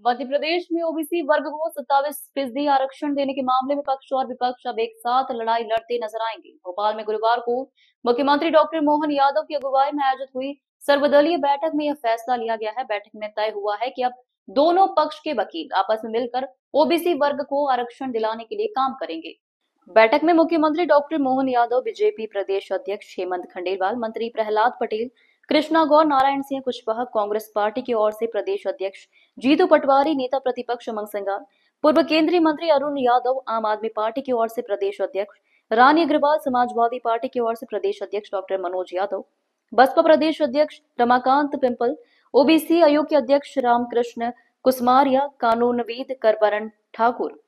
मध्य प्रदेश में ओबीसी वर्ग को 27% आरक्षण देने के मामले में पक्ष और विपक्ष अब एक साथ लड़ाई लड़ते नजर आएंगे। भोपाल में गुरुवार को मुख्यमंत्री डॉक्टर मोहन यादव की अगुवाई में आयोजित हुई सर्वदलीय बैठक में यह फैसला लिया गया है। बैठक में तय हुआ है कि अब दोनों पक्ष के वकील आपस में मिलकर ओबीसी वर्ग को आरक्षण दिलाने के लिए काम करेंगे। बैठक में मुख्यमंत्री डॉक्टर मोहन यादव, बीजेपी प्रदेश अध्यक्ष हेमंत खंडेलवाल, मंत्री प्रहलाद पटेल, कृष्णा गौर, नारायण सिंह कुशवाहा, कांग्रेस पार्टी की ओर से प्रदेश अध्यक्ष जीतू पटवारी, नेता प्रतिपक्ष उमंग सिंगार, पूर्व केंद्रीय मंत्री अरुण यादव, आम आदमी पार्टी की ओर से प्रदेश अध्यक्ष रानी अग्रवाल, समाजवादी पार्टी की ओर से प्रदेश अध्यक्ष डॉक्टर मनोज यादव, बसपा प्रदेश अध्यक्ष रमाकांत पिंपल, ओबीसी आयोग के अध्यक्ष रामकृष्ण कुसमारिया, कानूनविद करवरण ठाकुर,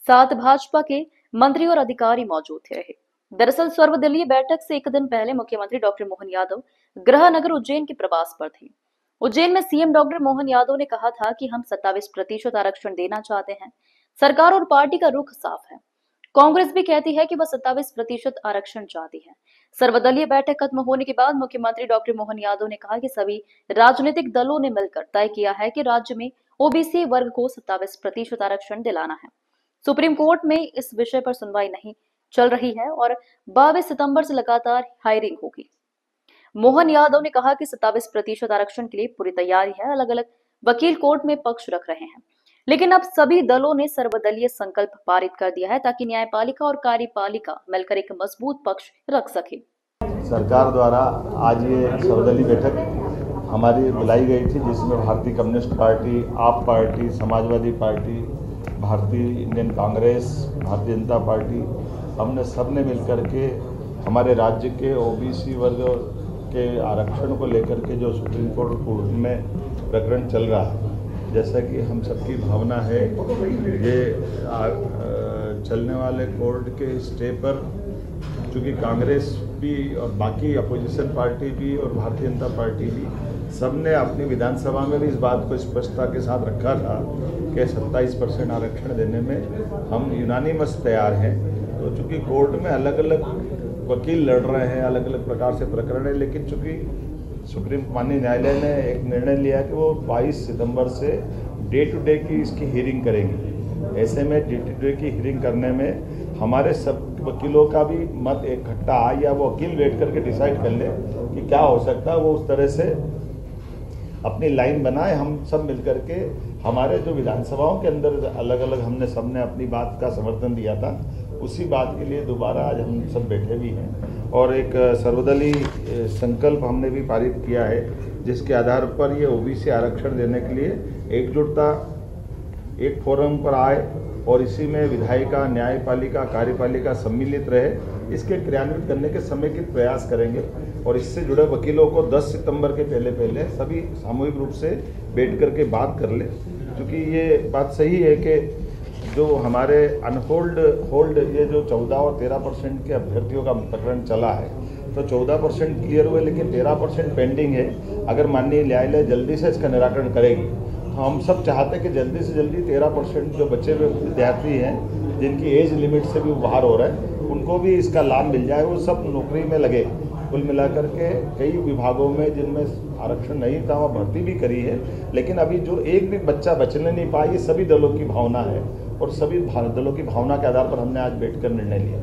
साथ भाजपा के मंत्री और अधिकारी मौजूद रहे। दरअसल सर्वदलीय बैठक से एक दिन पहले मुख्यमंत्री डॉक्टर मोहन यादव गृह नगर उज्जैन के प्रवास पर थे। उज्जैन में सीएम डॉक्टर मोहन यादव ने कहा था कि हम 27% आरक्षण देना चाहते हैं। सरकार और पार्टी का रुख साफ है। कांग्रेस भी कहती है कि वह 27% आरक्षण चाहती है। सर्वदलीय बैठक खत्म होने के बाद मुख्यमंत्री डॉक्टर मोहन यादव ने कहा कि सभी राजनीतिक दलों ने मिलकर तय किया है कि राज्य में ओबीसी वर्ग को 27% आरक्षण दिलाना है। सुप्रीम कोर्ट में इस विषय पर सुनवाई नहीं चल रही है और 22 सितंबर से लगातार हायरिंग होगी। मोहन यादव ने कहा कि 27% आरक्षण के लिए पूरी तैयारी है। अलग अलग वकील कोर्ट में पक्ष रख रहे हैं, लेकिन अब सभी दलों ने सर्वदलीय संकल्प पारित कर दिया है ताकि न्यायपालिका और कार्यपालिका मिलकर एक मजबूत पक्ष रख सके। सरकार द्वारा आज ये सर्वदलीय बैठक हमारी बुलाई गई थी, जिसमें भारतीय कम्युनिस्ट पार्टी, आप पार्टी, समाजवादी पार्टी, भारतीय इंडियन कांग्रेस, भारतीय जनता पार्टी, हमने सबने मिलकर के हमारे राज्य के ओबीसी वर्ग के आरक्षण को लेकर के जो सुप्रीम कोर्ट में प्रकरण चल रहा है, जैसा कि हम सबकी भावना है, ये चलने वाले कोर्ट के स्टे पर चूँकि कांग्रेस भी और बाकी अपोजिशन पार्टी भी और भारतीय जनता पार्टी भी सबने अपनी विधानसभा में भी इस बात को स्पष्टता के साथ रखा था कि 27% आरक्षण देने में हम यूनानिमस तैयार हैं। तो चूँकि कोर्ट में अलग अलग वकील लड़ रहे हैं, अलग अलग प्रकार से प्रकरण है, लेकिन चूँकि सुप्रीम माननीय न्यायालय ने एक निर्णय लिया कि वो 22 सितंबर से डे टू डे की इसकी हियरिंग करेंगे। ऐसे में डे टू डे की हियरिंग करने में हमारे सब वकीलों का भी मत इकट्ठा आए या वो वकील बैठ करके डिसाइड कर ले कि क्या हो सकता है, वो उस तरह से अपनी लाइन बनाए। हम सब मिलकर के हमारे जो विधानसभाओं के अंदर अलग अलग हमने सबने अपनी बात का समर्थन दिया था, उसी बात के लिए दोबारा आज हम सब बैठे भी हैं और एक सर्वदलीय संकल्प हमने भी पारित किया है, जिसके आधार पर ये ओबीसी आरक्षण देने के लिए एकजुटता एक फोरम पर आए और इसी में विधायिका, न्यायपालिका, कार्यपालिका सम्मिलित रहे। इसके क्रियान्वित करने के समेकित प्रयास करेंगे और इससे जुड़े वकीलों को 10 सितंबर के पहले सभी सामूहिक रूप से बैठ करके बात कर ले, क्योंकि ये बात सही है कि जो हमारे होल्ड ये जो 14 और 13% के अभ्यर्थियों का प्रकरण चला है, तो 14% क्लियर हुए लेकिन 13% पेंडिंग है। अगर माननीय न्यायालय जल्दी से इसका निराकरण करेगी तो हम सब चाहते हैं कि जल्दी से जल्दी 13% जो बचे हुए विद्यार्थी हैं, जिनकी एज लिमिट से भी बाहर हो रहा है, उनको भी इसका लाभ मिल जाए, वो सब नौकरी में लगे। कुल मिलाकर के कई विभागों में जिनमें आरक्षण नहीं था वहाँ भर्ती भी करी है, लेकिन अभी जो एक भी बच्चा बचने नहीं पाया, ये सभी दलों की भावना है और सभी दलों की भावना के आधार पर हमने आज बैठकर निर्णय लिया।